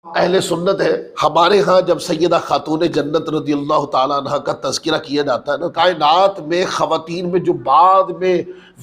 اہل سنت ہے، ہمارے ہاں جب سیدہ خاتون جنت رضی اللہ تعالیٰ عنہ کا تذکرہ کیا جاتا ہے نا، کائنات میں خواتین میں جو بعد میں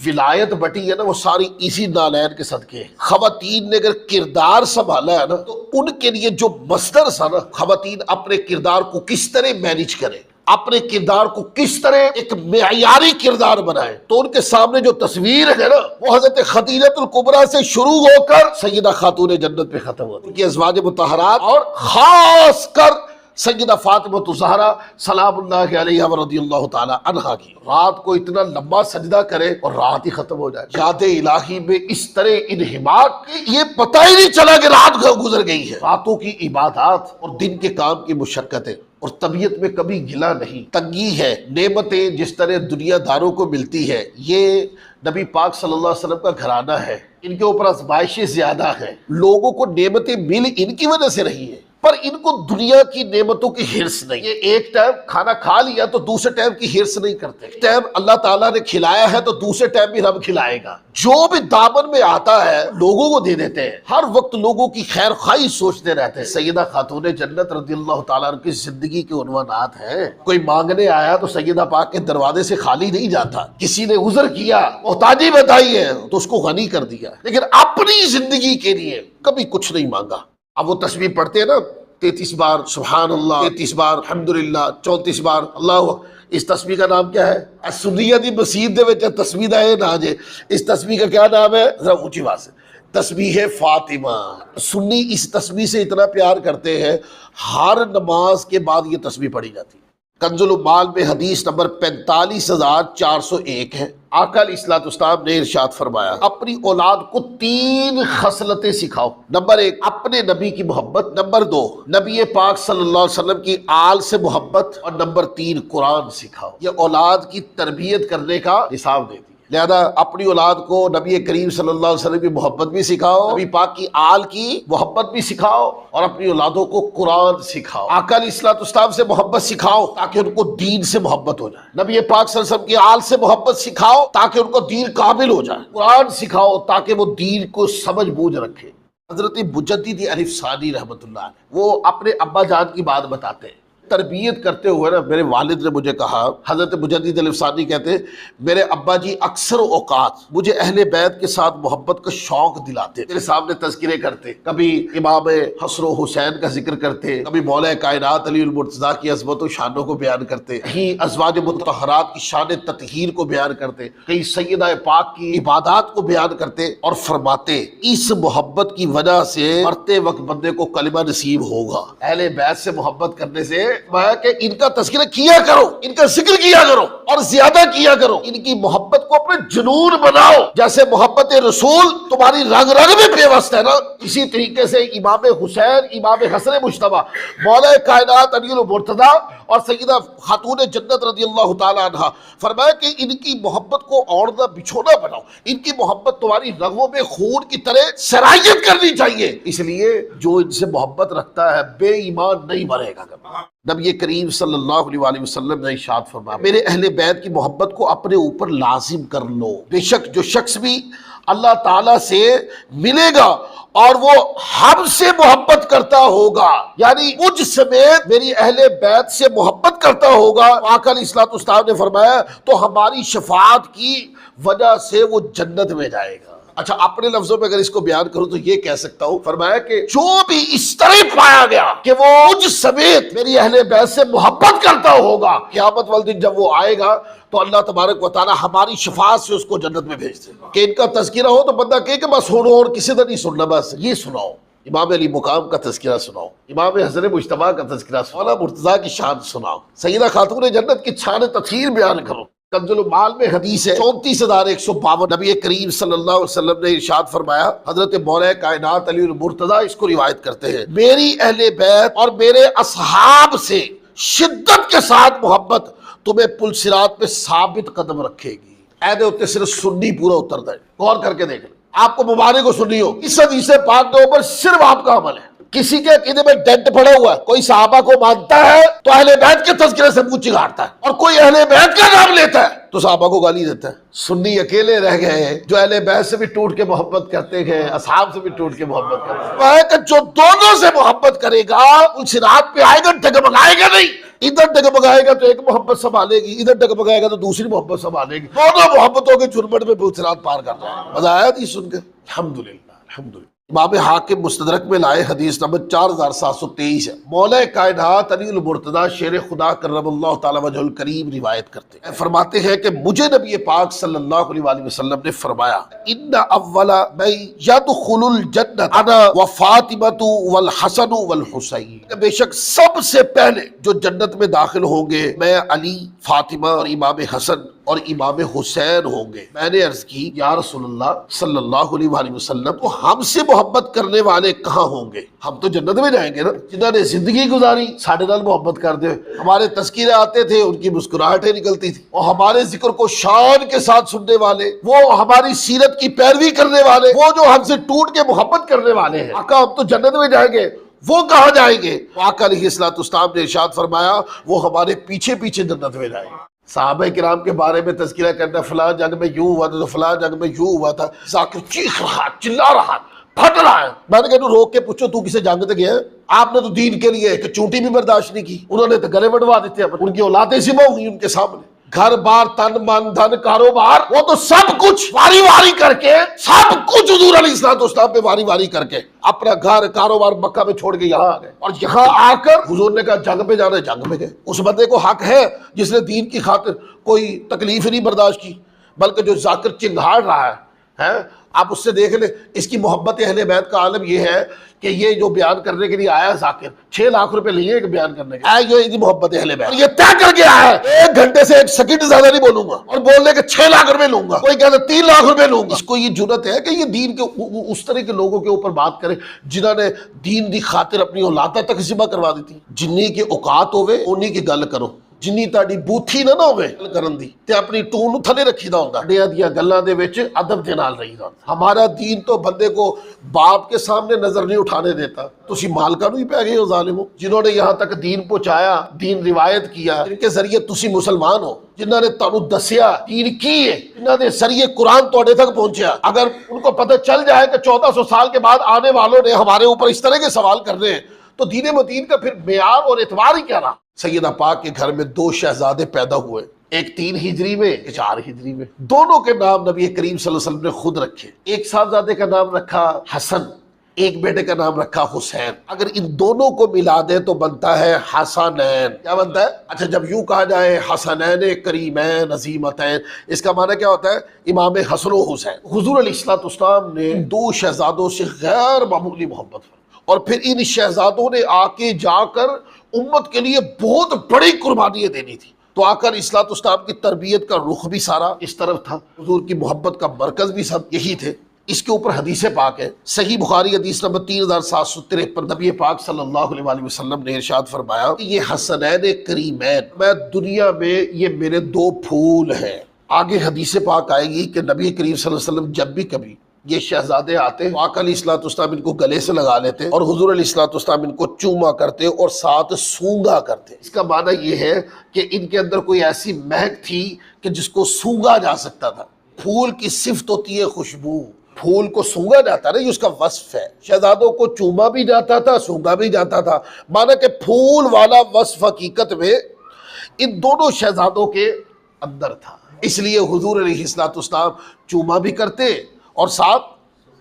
ولایت بٹی ہے نا، وہ ساری اسی نالین کے صدقے ہیں۔ خواتین نے اگر کردار سنبھالا ہے نا، تو ان کے لیے جو مصدر تھا نا، خواتین اپنے کردار کو کس طرح مینیج کریں، اپنے کردار کو کس طرح ایک معیاری کردار بنائے، تو ان کے سامنے جو تصویر ہے نا، وہ حضرت خدیجہ الکبریٰ سے شروع ہو کر سیدہ خاتون جنت پہ ختم ہوتی ہے کہ ازواج مطہرات، اور خاص کر سیدہ فاطمہ الزہرا سلام اللہ علیہا و رضی اللہ تعالی عنہا کی رات کو اتنا لمبا سجدہ کرے اور رات ہی ختم ہو جائے، یاد الہی میں اس طرح انہماک کہ یہ پتہ ہی نہیں چلا کہ رات گزر گئی ہے۔ راتوں کی عبادات اور دن کے کام کی مشقتیں اور طبیعت میں کبھی گلا نہیں، تنگی ہے، نعمتیں جس طرح دنیا داروں کو ملتی ہے، یہ نبی پاک صلی اللہ علیہ وسلم کا گھرانہ ہے، ان کے اوپر آزمائشیں زیادہ ہیں، لوگوں کو نعمتیں مل ان کی وجہ سے رہی ہیں، پر ان کو دنیا کی نعمتوں کی حرص نہیں۔ یہ ایک ٹائم کھانا کھا لیا تو دوسرے ٹائم کی حرص نہیں کرتے، ایک ٹائم اللہ تعالیٰ نے کھلایا ہے تو دوسرے ٹائم بھی رب کھلائے گا، جو بھی دامن میں آتا ہے لوگوں کو دے دیتے ہیں، ہر وقت لوگوں کی خیر خواہی سوچتے رہتے ہیں۔ سیدہ خاتون جنت رضی اللہ تعالیٰ عنہ کی زندگی کے عنوانات ہیں۔ کوئی مانگنے آیا تو سیدہ پاک کے دروازے سے خالی نہیں جاتا، کسی نے عذر کیا، محتاجی بتائی ہے تو اس کو غنی کر دیا، لیکن اپنی زندگی کے لیے کبھی کچھ نہیں مانگا۔ اب وہ تسبیح پڑھتے ہیں نا 33 بار سبحان اللہ، 33 بار الحمدللہ، 34 بار اللہ، اس تسبیح کا نام کیا ہے؟ سنیہ دی مسجد دے وچ تسبیح دا نا جے، اس تسبیح کا کیا نام ہے؟ ذرا اونچی آواز سے، تسبیح فاطمہ۔ سنی اس تسبیح سے اتنا پیار کرتے ہیں، ہر نماز کے بعد یہ تسبیح پڑھی جاتی ہے۔ کنز العمال میں حدیث نمبر 45,401 ہے۔ آقا علیہ الصلوۃ والسلام نے ارشاد فرمایا، اپنی اولاد کو 3 خصلتیں سکھاؤ۔ نمبر 1 اپنے نبی کی محبت، نمبر 2 نبی پاک صلی اللہ علیہ وسلم کی آل سے محبت، اور نمبر 3 قرآن سکھاؤ۔ یہ اولاد کی تربیت کرنے کا حساب دیتی ہے۔ لہذا اپنی اولاد کو نبی کریم صلی اللہ علیہ وسلم کی محبت بھی سکھاؤ، نبی پاک کی آل کی محبت بھی سکھاؤ، اور اپنی اولادوں کو قرآن سکھاؤ۔ آقا علیہ الصلوۃ والسلام سے محبت سکھاؤ تاکہ ان کو دین سے محبت ہو جائے، نبی پاک صلی اللہ علیہ وسلم کی آل سے محبت سکھاؤ تاکہ ان کو دین قابل ہو جائے، قرآن سکھاؤ تاکہ وہ دین کو سمجھ بوجھ رکھے۔ حضرت مجدد الف ثانی رحمۃ اللہ علیہ وہ اپنے ابا جان کی بات بتاتے ہیں، تربیت کرتے ہوئے نا میرے والد نے مجھے کہا، حضرت مجدد الف ثانی کہتے ہیں میرے ابا جی اکثر اوقات مجھے اہل بیت کے ساتھ محبت کا شوق دلاتے، میرے سامنے تذکرے کرتے، کبھی امام حسن و حسین کا ذکر کرتے، کبھی مولا کائنات علی المرتضیٰ کی عظمت و شانوں کو بیان کرتے، کہیں ازواج مطہرات کی شان تطہیر کو بیان کرتے، کہیں سیدہ پاک کی عبادات کو بیان کرتے، اور فرماتے اس محبت کی وجہ سے مرتے وقت بندے کو کلمہ نصیب ہوگا۔ اہل بیت سے محبت کرنے سے کہ ان کا تذکرہ کیا کرو، ان کا ذکر کیا کرو اور زیادہ کیا کرو، ان کی محبت کو اپنے جنون بناؤ، جیسے محبت رسول تمہاری رگ رگ میں پیوست ہے نا، اسی طریقے سے امام حسین، امام حسن مجتبیٰ، مولا کائنات علی المرتضیٰ اور سیدہ خاتون جنت رضی اللہ تعالی عنہ، فرمایا کہ ان کی محبت کو اوڑھنا بچھونا بناؤ، ان کی محبت تمہاری رگوں میں خون کی طرح سرایت کرنی چاہیے، اس لیے جو ان سے محبت رکھتا ہے بے ایمان نہیں مرے گا کبھی۔ نبی کریم صلی اللہ علیہ وآلہ وسلم نے ارشاد فرمایا، میرے اہل بیت کی محبت کو اپنے اوپر لازم کر لو، بے شک جو شخص بھی اللہ تعالیٰ سے ملے گا اور وہ ہم سے محبت کرتا ہوگا، یعنی مجھ سمیت میری اہل بیت سے محبت کرتا ہوگا، آقا علیہ الصلوۃ والسلام نے فرمایا تو ہماری شفاعت کی وجہ سے وہ جنت میں جائے گا۔ اچھا اپنے لفظوں میں اگر اس کو بیان کروں تو یہ کہہ سکتا ہوں، فرمایا کہ جو بھی اس طرح پایا گیا کہ وہ مجھ سمیت میری اہل بیت سے محبت کرتا ہوگا، قیامت والے دن جب وہ آئے گا تو اللہ تبارک و تعالی ہماری شفاعت سے اس کو جنت میں بھیج دے گا۔ کہ ان کا تذکرہ ہو تو بندہ کہے کہ بس سنو، اور کسی طرح نہیں سننا، بس یہ سناؤ، امام علی مقام کا تذکرہ سناؤ، امام حسن مجتبیٰ کا تذکرہ سناؤ، مولا مرتضیٰ کی شان سناؤ، سیدہ خاتون جنت کی شان تطہیر بیان کرو۔ کنز العمال میں حدیث ہے 34,152، نبی کریم صلی اللہ علیہ وسلم نے ارشاد فرمایا، حضرت مولا کائنات علی المرتضیٰ اس کو روایت کرتے ہیں، میری اہل بیت اور میرے اصحاب سے شدت کے ساتھ محبت تمہیں پل صراط پہ ثابت قدم رکھے گی۔ اے دے اتنے صرف سنی پورا اتر دے، غور کر کے دیکھ لیں، آپ کو مبارک کو سنی ہو، اس حدیث پاک کے اوپر صرف آپ کا عمل ہے۔ کسی کے عقیدے میں ڈنٹ پڑا ہوا ہے، کوئی صحابہ کو مانتا ہے تو اہل بیت کے تذکرے سے منہ چگاڑتا ہے، اور کوئی اہل بیت کا نام لیتا ہے تو صحابہ کو گالی دیتا ہے۔ سنی اکیلے رہ گئے ہیں جو اہل بیت سے بھی ٹوٹ کے محبت کرتے ہیں، اصحاب سے بھی ٹوٹ کے محبت کرتے ہیں۔ کہ جو دونوں سے محبت کرے گا ان صراط پہ آئے گا، ڈگمگائے گا نہیں۔ ادھر ڈگمگائے گا تو ایک محبت سنبھالے گی، ادھر ڈگمگائے گا تو دوسری محبت سنبھالے گی، دونوں محبتوں کے جھرمٹ میں صراط پار کر جائے گا۔ مزہ آیا تھی سن کے؟ الحمدللہ الحمدللہ۔ امام حاکم مستدرک میں لائے، حدیث نمبر 4723 ہے۔ مولا کائنات علی المرتضیٰ شیر خدا کرم اللہ تعالی وجہ الکریم روایت کرتے ہیں، فرماتے ہیں کہ مجھے نبی پاک صلی اللہ علیہ وآلہ وسلم نے فرمایا، ان اول من يدخل الجنۃ انا وفاطمۃ والحسن والحسین، کہ بے شک سب سے پہلے جو جنت میں داخل ہوں گے میں، علی، فاطمہ اور امام حسن اور امام حسین ہوں گے۔ میں نے عرض کی یا رسول اللہ صلی اللہ علیہ وآلہ وسلم، تو ہم سے محبت کرنے والے کہاں ہوں گے؟ ہم تو جنت میں جائیں گے نا، جنہوں نے زندگی گزاری ساڑھے نال محبت کر دے، ہمارے تذکیرے آتے تھے ان کی مسکراہٹیں نکلتی تھی، اور ہمارے ذکر کو شان کے ساتھ سننے والے، وہ ہماری سیرت کی پیروی کرنے والے، وہ جو ہم سے ٹوٹ کے محبت کرنے والے ہیں، آقا ہم تو جنت میں جائیں گے، وہ کہاں جائیں گے؟ آقا علیہ الصلوۃ والسلام نے ارشاد فرمایا وہ ہمارے پیچھے پیچھے جنت میں جائیں گے۔ صحابہ کرام کے بارے میں تذکرہ کرنا، فلاں جنگ میں یوں ہوا تھا، فلاں جنگ میں یوں ہوا تھا، ذاکر چیخ رہا، چلا رہا، پھٹ رہا ہے۔ میں نے کہا روک کے پوچھو تو کسے جنگ تے گیا ہے؟ آپ نے تو دین کے لیے ایک چونٹی بھی برداشت نہیں کی، انہوں نے تو گلے وڈوا دیتے ہیں، ان کی اولادیں ذبح ہوئی ان کے سامنے، گھر بار تن من دھن کاروبار، وہ تو سب کچھ واری واری کر کے، سب کچھ حضور علیہ الصلوۃ والسلام پہ واری واری کر کے اپنا گھر کاروبار مکہ میں چھوڑ کے یہاں آ گئے، اور یہاں آ کر حضور نے کہا جنگ پہ جانا ہے، جنگ میں گئے۔ اس بندے کو حق ہے جس نے دین کی خاطر کوئی تکلیف نہیں برداشت کی، بلکہ جو ذاکر چنگھاڑ رہا ہے، آپ اس سے دیکھ لیں، اس کی محبت اہل بیت کا عالم یہ ہے کہ یہ جو بیان کرنے کے لیے آیا ذاکر 6 لاکھ روپے لیے ایک بیان کرنے کے، یہ محبت اہل بیت، اور یہ طے کر کے آیا ہے 1 گھنٹے سے 1 سیکنڈ زیادہ نہیں بولوں گا، اور بولنے کے 6 لاکھ روپے لوں گا، کوئی کہتا 3 لاکھ روپے لوں گا۔ اس کو یہ جرت ہے کہ یہ دین کے اس طرح کے لوگوں کے اوپر بات کرے جنہوں نے دین دی خاطر اپنی اولاداں تک ذبح کروا دی تھی۔ جنی کی اوقات ہوئے انہی کی گل کرو، جنی تہاڈی بوتھی نہ ہوئے گل کرن دی تے اپنی ٹون نوں تھلے رکھی دا ہوندا، ڈیاں دیاں گلاں دے وچ ادب دے نال رہی دا۔ ہمارا دین تو بندے کو باپ کے سامنے نظر نہیں اٹھانے دیتا، تسی مالکاں نوں ہی پے گئے ہو ظالمو، جنہوں نے یہاں تک دین پہنچایا، دین روایت کیا، جن کے ذریعے تسی مسلمان ہو، جنہوں نے تانوں دسیا دین کی ہے، جنہوں نے ذریعے قرآن تواڈے تک پہنچیا۔ اگر ان کو پتہ چل جائے کہ 1400 سال کے بعد آنے والوں نے ہمارے اوپر اس طرح کے سوال کرنے ہیں تو دین متین کا پھر معیار اور اعتبار ہی کیا رہا؟ سیدہ پاک کے گھر میں 2 شہزادے پیدا ہوئے، ایک 3 ہجری میں، ایک 4 ہجری میں، دونوں کے نام نبی کریم صلی اللہ علیہ وسلم نے خود رکھے۔ ایک صاحبزادے کا نام رکھا حسن، ایک بیٹے کا نام رکھا حسین۔ اگر ان دونوں کو ملا دے تو بنتا ہے حسنین۔ کیا بنتا ہے؟ اچھا جب یوں کہا جائے حسنین کریمین عظیمتین، اس کا معنی کیا ہوتا ہے؟ امام حسن و حسین۔ حضور علیہ الصلوۃ والسلام نے 2 شہزادوں سے غیر معمولی محبت فرمائی، اور پھر ان شہزادوں نے آ کے جا کر امت کے لیے بہت بڑی قربانیاں دینی تھی۔ تو آقا علیہ الصلوۃ والسلام کی تربیت کا رخ بھی سارا اس طرف تھا، حضور کی محبت کا مرکز بھی سب یہی تھے۔ اس کے اوپر حدیث پاک ہے، صحیح بخاری حدیث نمبر 3753، نبی پاک صلی اللہ علیہ وآلہ وسلم نے ارشاد فرمایا کہ یہ حسنین کریمین، میں دنیا میں یہ میرے 2 پھول ہیں۔ آگے حدیث پاک آئے گی کہ نبی کریم صلی اللہ علیہ وسلم جب بھی کبھی یہ شہزادے آتے، آقا علیہ الصلوۃ والسلام ان کو گلے سے لگا لیتے، اور حضور علیہ الصلوۃ والسلام ان کو چوما کرتے اور ساتھ سونگا کرتے۔ اس کا معنی یہ ہے کہ ان کے اندر کوئی ایسی مہک تھی کہ جس کو سونگا جا سکتا تھا۔ پھول کی صفت ہوتی ہے خوشبو، پھول کو سونگا جاتا ہے، یہ اس کا وصف ہے۔ شہزادوں کو چوما بھی جاتا تھا، سونگا بھی جاتا تھا، معنی کہ پھول والا وصف حقیقت میں ان دونوں شہزادوں کے اندر تھا۔ اس لیے حضور علیہ الصلوۃ والسلام چوما بھی کرتے اور ساتھ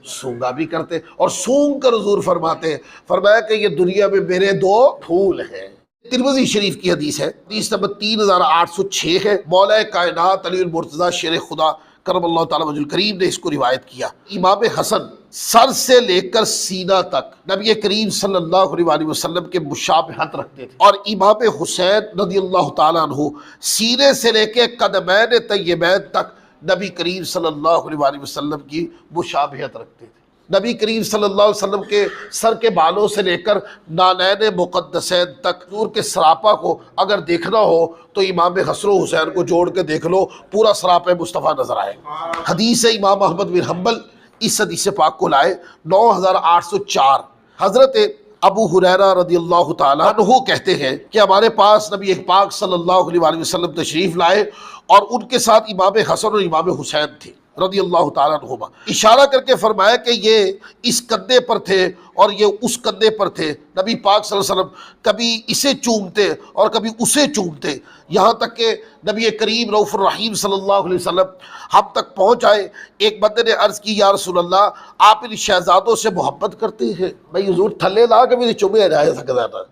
سونگا بھی کرتے، اور سونگ کر حضور فرمایا کہ یہ دنیا میں میرے 2 پھول ہیں۔ ترمذی شریف کی حدیث ہے، حدیث نمبر 3806 ہے۔ مولا کائنات علی المرتضیٰ شیر خدا کرم اللہ تعالیٰ وجہ الکریم نے اس کو روایت کیا۔ امام حسن سر سے لے کر سینہ تک نبی کریم صلی اللہ علیہ وسلم کے مشابہت رکھتے تھے، اور امام حسین رضی اللہ تعالیٰ عنہ سینے سے لے کے قدمین طیبین تک نبی کریم صلی اللہ علیہ وسلم کی مشابہت رکھتے تھے۔ نبی کریم صلی اللہ علیہ وسلم کے سر کے بالوں سے لے کر نانین مقدسین تک حضور کے سراپا کو اگر دیکھنا ہو تو امام حسن و حسین کو جوڑ کے دیکھ لو، پورا سراپا مصطفیٰ نظر آئے گا۔ حدیث امام احمد بن حنبل اس حدیث پاک کو لائے 9804۔ حضرت ابو ہریرہ رضی اللہ تعالیٰ عنہ کہتے ہیں کہ ہمارے پاس نبی پاک صلی اللہ علیہ وآلہ وسلم تشریف لائے اور ان کے ساتھ امام حسن اور امام حسین تھے رضی اللہ تعالیٰ عنہما۔ اشارہ کر کے فرمایا کہ یہ اس کندھے پر تھے اور یہ اس کندھے پر تھے۔ نبی پاک صلی اللہ علیہ وسلم کبھی اسے چومتے اور کبھی اسے چومتے، یہاں تک کہ نبی کریم رؤوف الرحیم صلی اللہ علیہ وسلم ہم تک پہنچ آئے۔ ایک بندے نے عرض کی یا رسول اللہ آپ ان شہزادوں سے محبت کرتے ہیں؟ بھائی حضور تھلے لا کے بھی چومے جائے سکتا تھا،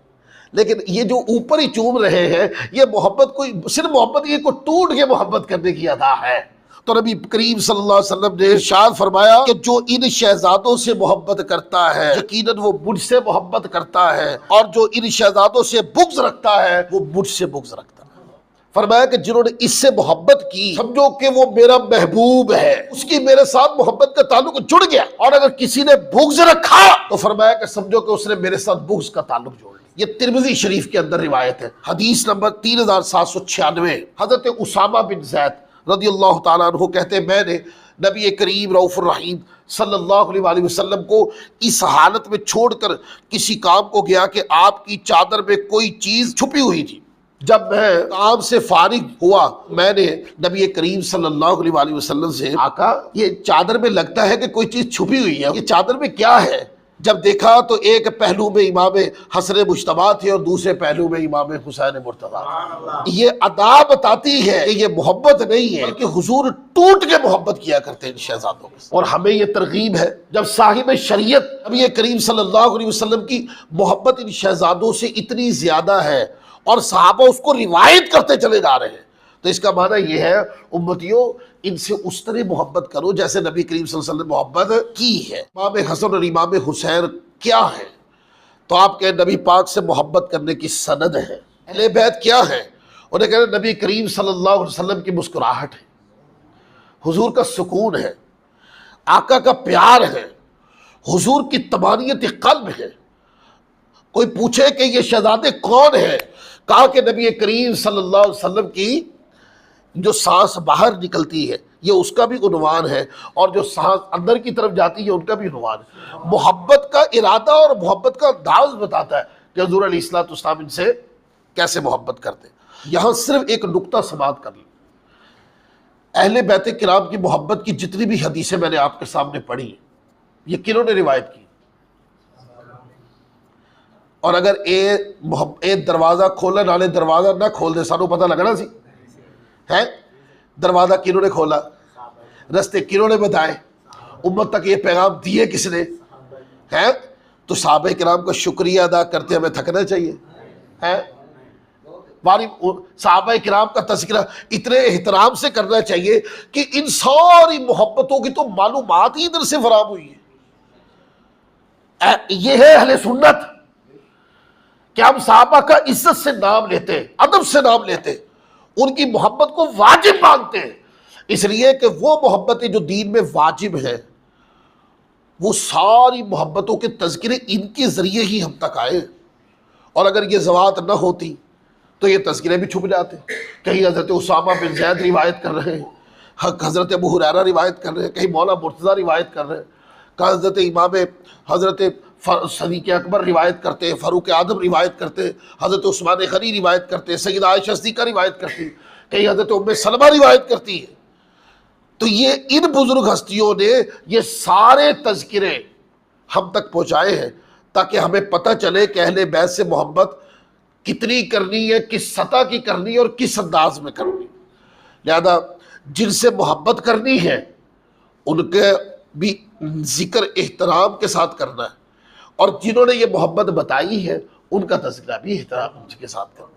لیکن یہ جو اوپر ہی چوم رہے ہیں یہ محبت کوئی صرف محبت یہ کوئی ٹوٹ کے محبت کرنے کی ادا ہے۔ تو نبی کریم صلی اللہ علیہ وسلم نے ارشاد فرمایا کہ جو ان شہزادوں سے محبت کرتا ہے یقیناً وہ مجھ سے محبت کرتا ہے، اور جو ان شہزادوں سے بغض رکھتا ہے وہ مجھ سے بغض رکھتا ہے۔ فرمایا کہ جنہوں نے اس سے محبت کی سمجھو کہ وہ میرا محبوب ہے، اس کی میرے ساتھ محبت کا تعلق جڑ گیا، اور اگر کسی نے بغض رکھا تو فرمایا کہ سمجھو کہ اس نے میرے ساتھ بغض کا تعلق جوڑ لیا۔ یہ ترمذی شریف کے اندر روایت ہے، حدیث نمبر 3796۔ حضرت اسامہ بن زید رضی اللہ تعالیٰ عنہ کہتے ہیں میں نے نبی کریم رؤوف الرحیم صلی اللہ علیہ وآلہ وسلم کو اس حالت میں چھوڑ کر کسی کام کو گیا کہ آپ کی چادر میں کوئی چیز چھپی ہوئی تھی۔ جب میں کام سے فارغ ہوا میں نے نبی کریم صلی اللہ علیہ وآلہ وسلم سے آقا یہ چادر میں لگتا ہے کہ کوئی چیز چھپی ہوئی ہے، یہ چادر میں کیا ہے؟ جب دیکھا تو ایک پہلو میں امام حسن مجتبیٰ تھے اور دوسرے پہلو میں امام حسین مرتضیٰ۔ یہ ادا بتاتی ہے کہ یہ محبت نہیں ہے بلکہ حضور ٹوٹ کے محبت کیا کرتے ہیں ان شہزادوں کے، اور ہمیں یہ ترغیب ہے جب صاحب شریعت نبی کریم صلی اللہ علیہ وسلم کی محبت ان شہزادوں سے اتنی زیادہ ہے اور صحابہ اس کو روایت کرتے چلے جا رہے ہیں، تو اس کا معنی یہ ہے امتیوں ان سے اس طرح محبت کرو جیسے نبی کریم صلی اللہ علیہ وسلم نے محبت کی ہے۔ امام حسن اور امام حسین کیا ہے؟ تو آپ کے نبی پاک سے محبت کرنے کی سند ہے۔ اہل بیت کیا ہے؟ انہیں کہتے ہیں نبی کریم صلی اللہ علیہ وسلم کی مسکراہٹ ہے، حضور کا سکون ہے، آقا کا پیار ہے، حضور کی طمانینت قلب ہے۔ کوئی پوچھے کہ یہ شہزادے کون ہیں؟ کہا کہ نبی کریم صلی اللہ علیہ وسلم کی جو سانس باہر نکلتی ہے یہ اس کا بھی عنوان ہے، اور جو سانس اندر کی طرف جاتی ہے ان کا بھی عنوان ہے۔ محبت کا ارادہ اور محبت کا انداز بتاتا ہے کہ حضور علیہ الصلوۃ والسلام ان سے کیسے محبت کرتے۔ یہاں صرف ایک نقطہ سماعت کر لیں، اہل بیت کرام کی محبت کی جتنی بھی حدیثیں میں نے آپ کے سامنے پڑھی یہ کنہوں نے روایت کی؟ اور اگر اے دروازہ کھولن والے دروازہ نہ کھول دے سانو پتہ لگنا سی ہے دروازہ کنہوں نے کھولا، رستے کنہوں نے بتائے، امت تک یہ پیغام دیے کس نے ہے؟ تو صحابہ کرام کا شکریہ ادا کرتے ہمیں تھکنا چاہیے ہے؟ صحابہ کرام کا تذکرہ اتنے احترام سے کرنا چاہیے کہ ان ساری محبتوں کی تو معلومات ہی ادھر سے فراہم ہوئی ہے۔ یہ ہے اہل سنت کہ ہم صحابہ کا عزت سے نام لیتے، ادب سے نام لیتے، ان کی محبت کو واجب مانتے ہیں، اس لیے کہ وہ محبتیں جو دین میں واجب ہیں وہ ساری محبتوں کے تذکرے ان کے ذریعے ہی ہم تک آئے، اور اگر یہ ذوات نہ ہوتی تو یہ تذکرے بھی چھپ جاتے۔ کہیں حضرت اسامہ بن زید روایت کر رہے ہیں، حضرت ابو ہریرہ روایت کر رہے ہیں، کہیں مولا مرتضیٰ روایت کر رہے ہیں، کہیں حضرت امام حضرت صدیق اکبر روایت کرتے ہیں، فاروق اعظم روایت کرتے ہیں، حضرت عثمان غنی روایت کرتے ہیں، سیدہ عائشہ صدیقہ روایت کرتی ہیں، کہیں حضرت ام سلمہ روایت کرتی ہے۔ تو یہ ان بزرگ ہستیوں نے یہ سارے تذکرے ہم تک پہنچائے ہیں تاکہ ہمیں پتہ چلے کہ اہل بیت سے محبت کتنی کرنی ہے، کس سطح کی کرنی ہے اور کس انداز میں کرنی ہے۔ لہذا جن سے محبت کرنی ہے ان کے بھی ذکر احترام کے ساتھ کرنا ہے، اور جنہوں نے یہ محبت بتائی ہے ان کا تذکرہ بھی احترام کے ساتھ کرنا ہے۔